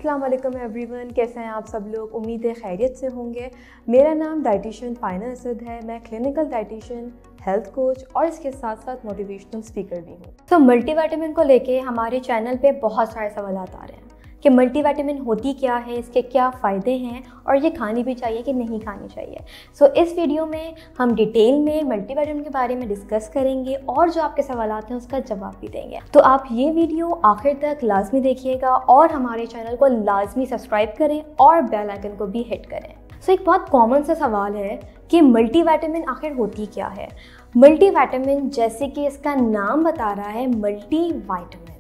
अस्सलाम वालेकुम एवरीवन, कैसे हैं आप सब लोग। उम्मीद है खैरियत से होंगे। मेरा नाम डाइटिशियन फाइना असद है। मैं क्लिनिकल डाइटिशियन, हेल्थ कोच और इसके साथ साथ मोटिवेशनल स्पीकर भी हूँ। तो मल्टीविटामिन को लेके हमारे चैनल पे बहुत सारे सवाल आ रहे हैं कि मल्टीविटामिन होती क्या है, इसके क्या फ़ायदे हैं और ये खानी भी चाहिए कि नहीं खानी चाहिए। सो इस वीडियो में हम डिटेल में मल्टीविटामिन के बारे में डिस्कस करेंगे और जो आपके सवाल हैं उसका जवाब भी देंगे। तो आप ये वीडियो आखिर तक लाजमी देखिएगा और हमारे चैनल को लाजमी सब्सक्राइब करें और बेल आइकन को भी हिट करें। सो एक बहुत कॉमन सा सवाल है कि मल्टीविटामिन आखिर होती क्या है। मल्टीविटामिन, जैसे कि इसका नाम बता रहा है, मल्टीविटामिन,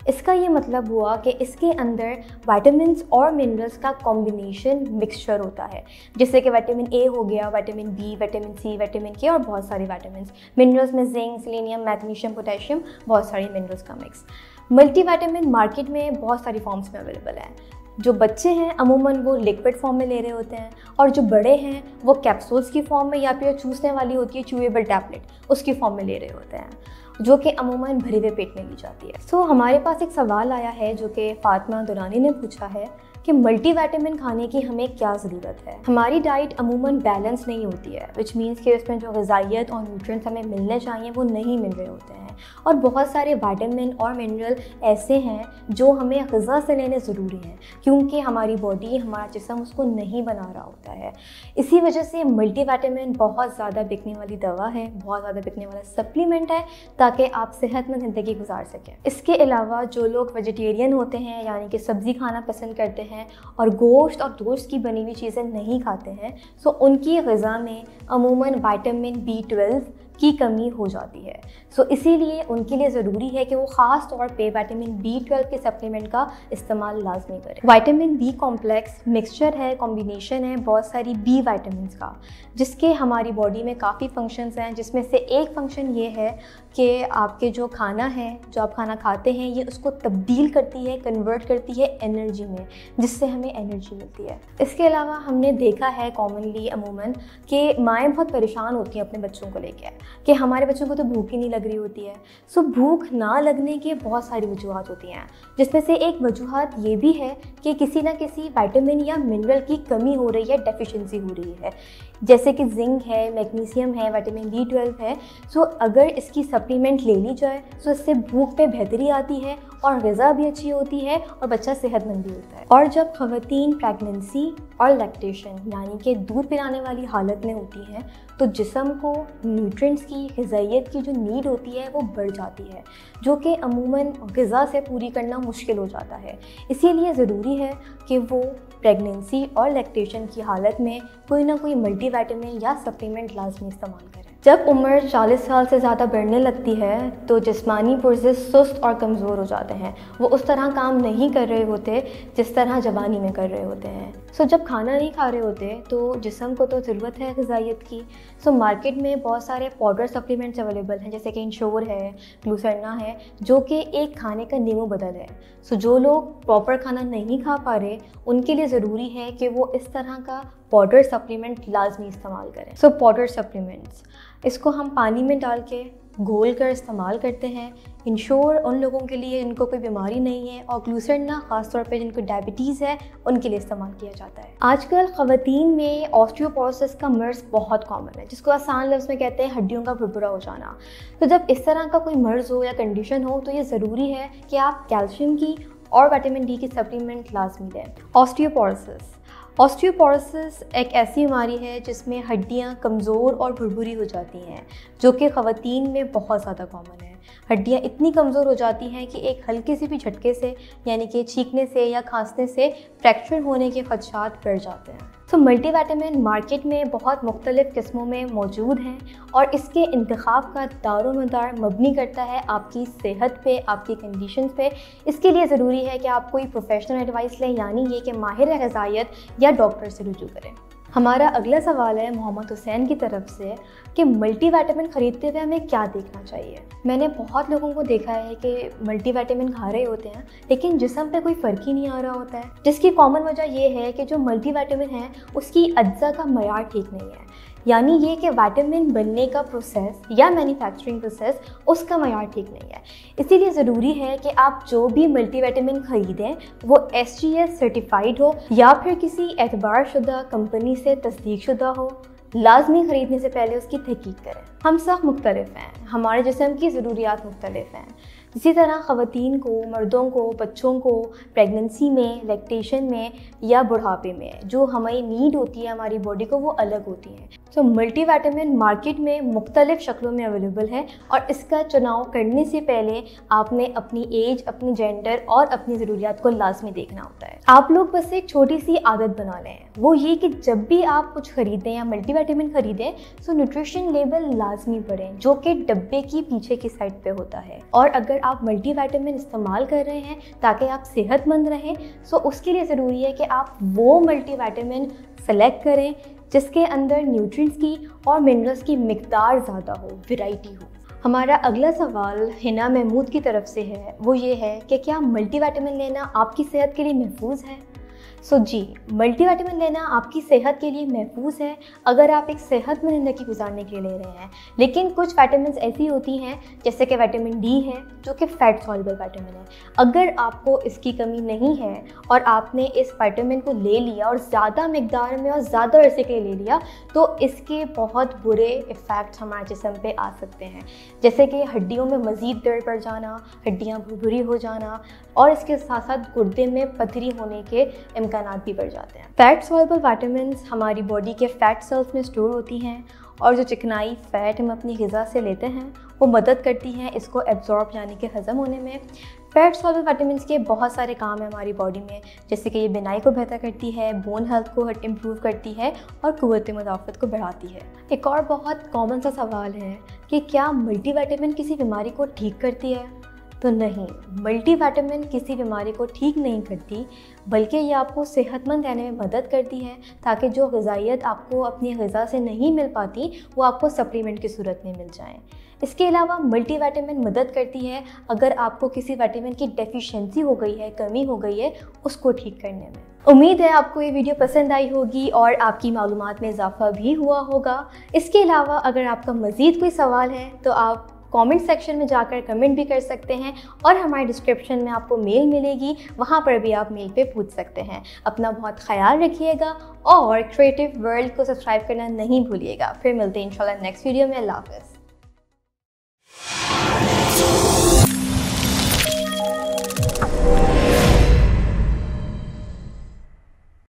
इसका ये मतलब हुआ कि इसके अंदर विटामिन्स और मिनरल्स का कॉम्बिनेशन मिक्सचर होता है, जैसे कि विटामिन ए हो गया, vitamin B, vitamin C, vitamin K और बहुत सारे विटामिन्स। मिनरल्स में जिंक, सेलेनियम, मैग्नीशियम, पोटेशियम, बहुत सारे मिनरल्स का मिक्स। मल्टीविटामिन मार्केट में बहुत सारी फॉर्म्स में अवेलेबल है। जो बच्चे हैं अमूमन वो लिक्विड फॉर्म में ले रहे होते हैं और जो बड़े हैं वो कैप्सूल्स की फॉर्म में या फिर चूसने वाली होती है च्यूएबल टैबलेट, उसकी फॉर्म में ले रहे होते हैं, जो कि अमूमन भरे हुए पेट में ली जाती है। सो हमारे पास एक सवाल आया है जो कि फातिमा दुरानी ने पूछा है कि मल्टीविटामिन खाने की हमें क्या ज़रूरत है। हमारी डाइट अमूमन बैलेंस नहीं होती है, विच मीन्स कि उसमें जो ग़िज़ाइयत और न्यूट्रिएंट्स हमें मिलने चाहिए वो नहीं मिल रहे होते हैं। और बहुत सारे विटामिन और मिनरल ऐसे हैं जो हमें ग़िज़ा से लेने ज़रूरी हैं, क्योंकि हमारी बॉडी, हमारा जिस्म उसको नहीं बना रहा होता है। इसी वजह से मल्टीविटामिन बहुत ज़्यादा बिकने वाली दवा है, बहुत ज़्यादा बिकने वाला सप्लीमेंट है, ताकि आप सेहतमंद ज़िंदगी गुजार सकें। इसके अलावा जो लोग वेजिटेरियन होते हैं, यानी कि सब्ज़ी खाना पसंद करते हैं और गोश्त और गोश्त की बनी हुई चीज़ें नहीं खाते हैं, सो उनकी ग़िज़ा में अमूमन विटामिन B12 की कमी हो जाती है। सो इसीलिए उनके लिए ज़रूरी है कि वो ख़ास तौर पे विटामिन B12 के सप्लीमेंट का इस्तेमाल लाजमी करें। विटामिन बी कॉम्प्लेक्स मिक्सचर है, कॉम्बिनेशन है बहुत सारी बी विटामिन्स का, जिसके हमारी बॉडी में काफ़ी फंक्शंस हैं, जिसमें से एक फंक्शन ये है कि आपके जो खाना है, जो आप खाना खाते हैं, ये उसको तब्दील करती है, कन्वर्ट करती है एनर्जी में, जिससे हमें एनर्जी मिलती है। इसके अलावा हमने देखा है कॉमनली अमूमन कि माएँ बहुत परेशान होती हैं अपने बच्चों को लेकर कि हमारे बच्चों को तो भूख ही नहीं लग रही होती है। सो भूख ना लगने की बहुत सारी वजूहत होती हैं, जिसमें से एक वजूहत ये भी है कि किसी ना किसी विटामिन या मिनरल की कमी हो रही है, डेफिशिएंसी हो रही है, जैसे कि जिंक है, मैग्नीशियम है, विटामिन B12 है। सो अगर इसकी सप्लीमेंट ले ली जाए तो इससे भूख में बेहतरी आती है और ग़िज़ा भी अच्छी होती है और बच्चा सेहतमंद भी होता है। और जब ख़वातीन प्रेगनेंसी और लैक्टेशन यानी कि दूध पिलाने वाली हालत में होती हैं, तो जिस्म को न्यूट्रिएंट्स की, ग़िज़ाइयत की जो नीड होती है वो बढ़ जाती है, जो कि अमूमन ग़िज़ा से पूरी करना मुश्किल हो जाता है। इसीलिए ज़रूरी है कि वो प्रेगनेंसी और लैक्टेशन की हालत में कोई ना कोई मल्टीविटामिन या सप्लीमेंट लाजमी इस्तेमाल करें। जब उम्र 40 साल से ज़्यादा बढ़ने लगती है तो जिस्मानी पुर्जे सुस्त और कमज़ोर हो जाते हैं, वो उस तरह काम नहीं कर रहे होते जिस तरह जवानी में कर रहे होते हैं। सो जब खाना नहीं खा रहे होते तो जिस्म को तो ज़रूरत है ग़िज़ाइयत की। सो मार्केट में बहुत सारे पाउडर सप्लीमेंट्स अवेलेबल हैं, जैसे कि इंश्योर है, ग्लूसर्ना है, जो कि एक खाने का नीमो बदल है। सो जो लोग प्रॉपर खाना नहीं खा पा रहे उनके लिए ज़रूरी है कि वो इस तरह का पाउडर सप्लीमेंट लाजमी इस्तेमाल करें। सो पाउडर सप्लीमेंट्स, इसको हम पानी में डाल के घोल कर इस्तेमाल करते हैं। इंश्योर उन लोगों के लिए जिनको कोई बीमारी नहीं है, और ग्लूसर्ना ख़ास तौर पे जिनको डायबिटीज़ है उनके लिए इस्तेमाल किया जाता है। आजकल ख़वातीन में ऑस्टियोपोरोसिस का मर्ज़ बहुत कॉमन है, जिसको आसान लफ्ज़ में कहते हैं हड्डियों का भुरभुरा हो जाना। तो जब इस तरह का कोई मर्ज़ हो या कंडीशन हो तो ये ज़रूरी है कि आप कैल्शियम की और विटामिन D की सप्लीमेंट लाजमी लें। ऑस्टियोपोरोसिस एक ऐसी बीमारी है जिसमें हड्डियां कमज़ोर और भुरभुरी हो जाती हैं, जो कि ख़वातीन में बहुत ज़्यादा कॉमन है। हड्डियां इतनी कमज़ोर हो जाती हैं कि एक हल्के से भी झटके से, यानी कि छींकने से या खांसने से फ्रैक्चर होने के खदशात बढ़ जाते हैं। तो मल्टीविटामिन मार्केट में बहुत मुख्तलिफ़ किस्मों में मौजूद हैं और इसके इंतखाब का दारोमदार मबनी करता है आपकी सेहत पे, आपकी कंडीशंस पे। इसके लिए ज़रूरी है कि आप कोई प्रोफेशनल एडवाइस लें, यानी ये कि माहिर ग़िज़ाइयत या डॉक्टर से रुजू करें। हमारा अगला सवाल है मोहम्मद हुसैन की तरफ से कि मल्टीविटामिन ख़रीदते हुए हमें क्या देखना चाहिए। मैंने बहुत लोगों को देखा है कि मल्टीविटामिन खा रहे होते हैं लेकिन जिस्म पे कोई फ़र्क ही नहीं आ रहा होता है, जिसकी कॉमन वजह ये है कि जो मल्टीविटामिन है उसकी अज्जा का मयार ठीक नहीं है। यानी ये कि विटामिन बनने का प्रोसेस या मैन्युफैक्चरिंग प्रोसेस उसका मयार ठीक नहीं है। इसीलिए ज़रूरी है कि आप जो भी मल्टीविटामिन ख़रीदें वो SGS सर्टिफाइड हो या फिर किसी एतबार शुदा कंपनी से तस्दीक शुदा हो। लाजमी ख़रीदने से पहले उसकी तहकीक करें। हम सब मुख्तलिफ हैं, हमारे जिस्म की ज़रूरियात मुख्तलिफ हैं। इसी तरह ख़वातीन को, मर्दों को, बच्चों को प्रेगनेंसी में, लैक्टेशन में या बुढ़ापे में जो हमें नीड होती है हमारी बॉडी को, वो अलग होती है। तो मल्टीविटामिन मार्केट में मुख्तलिफ शक्लों में अवेलेबल है और इसका चुनाव करने से पहले आपने अपनी एज, अपनी जेंडर और अपनी ज़रूरियात को लाजमी देखना होता है। आप लोग बस एक छोटी सी आदत बना लें, वो ये कि जब भी आप कुछ ख़रीदें या मल्टीविटामिन ख़रीदें तो न्यूट्रिशन लेबल लाजमी पढ़ें, जो कि डब्बे की पीछे की साइड पे होता है। और अगर आप मल्टीविटामिन इस्तेमाल कर रहे हैं ताकि आप सेहतमंद रहें, तो उसके लिए ज़रूरी है कि आप वो मल्टीविटामिन सेलेक्ट करें जिसके अंदर न्यूट्रिएंट्स की और मिनरल्स की मिकदार ज़्यादा हो, वैरायटी हो। हमारा अगला सवाल हिना महमूद की तरफ से है, वो ये है कि क्या मल्टीविटामिन लेना आपकी सेहत के लिए महफूज है? जी, मल्टीविटामिन लेना आपकी सेहत के लिए महफूज है अगर आप एक सेहतमंद ज़िंदगी गुजारने के लिए ले रहे हैं। लेकिन कुछ विटामिन ऐसी होती हैं जैसे कि विटामिन डी है जो कि फैट सॉल्युबल विटामिन है। अगर आपको इसकी कमी नहीं है और आपने इस विटामिन को ले लिया और ज़्यादा मिकदार में और ज़्यादा अरसे के लिए ले लिया तो इसके बहुत बुरे इफ़ेक्ट्स हमारे जिस्म पे आ सकते हैं, जैसे कि हड्डियों में मज़ीद दर्द बढ़ जाना, हड्डियाँ भुरभुरी हो जाना और इसके साथ साथ गुर्दे में पथरी होने के इम्कानात भी बढ़ जाते हैं। फैट सॉल्युबल विटामिन्स हमारी बॉडी के फैट सेल्स में स्टोर होती हैं और जो चिकनाई फ़ैट हम अपनी ग़िज़ा से लेते हैं वो मदद करती हैं इसको एब्जॉर्ब यानी कि हज़म होने में। फैट सॉल्युबल विटामिन्स के बहुत सारे काम हैं हमारी बॉडी में, जैसे कि ये बिनाई को बेहतर करती है, बोन हेल्थ को इम्प्रूव करती है और क़ुव्वत मुदाफ़त को बढ़ाती है। एक और बहुत कॉमन सा सवाल है कि क्या मल्टीविटामिन किसी बीमारी को ठीक करती है? तो नहीं, मल्टीविटामिन किसी बीमारी को ठीक नहीं करती, बल्कि ये आपको सेहतमंद रहने में मदद करती है ताकि जो ग़िज़ाइयत आपको अपनी ग़िज़ा से नहीं मिल पाती वो आपको सप्लीमेंट की सूरत में मिल जाएं। इसके अलावा मल्टीविटामिन मदद करती है अगर आपको किसी विटामिन की डेफिशिएंसी हो गई है, कमी हो गई है, उसको ठीक करने में। उम्मीद है आपको ये वीडियो पसंद आई होगी और आपकी मालूमात में इजाफ़ा भी हुआ होगा। इसके अलावा अगर आपका मज़ीद कोई सवाल है तो आप कमेंट सेक्शन में जाकर कमेंट भी कर सकते हैं और हमारे डिस्क्रिप्शन में आपको मेल मिलेगी, वहाँ पर भी आप मेल पे पूछ सकते हैं। अपना बहुत ख्याल रखिएगा और क्रिएटिव वर्ल्ड को सब्सक्राइब करना नहीं भूलिएगा। फिर मिलते हैं इंशाल्लाह नेक्स्ट वीडियो में। अल्लाह हाफ़िज़।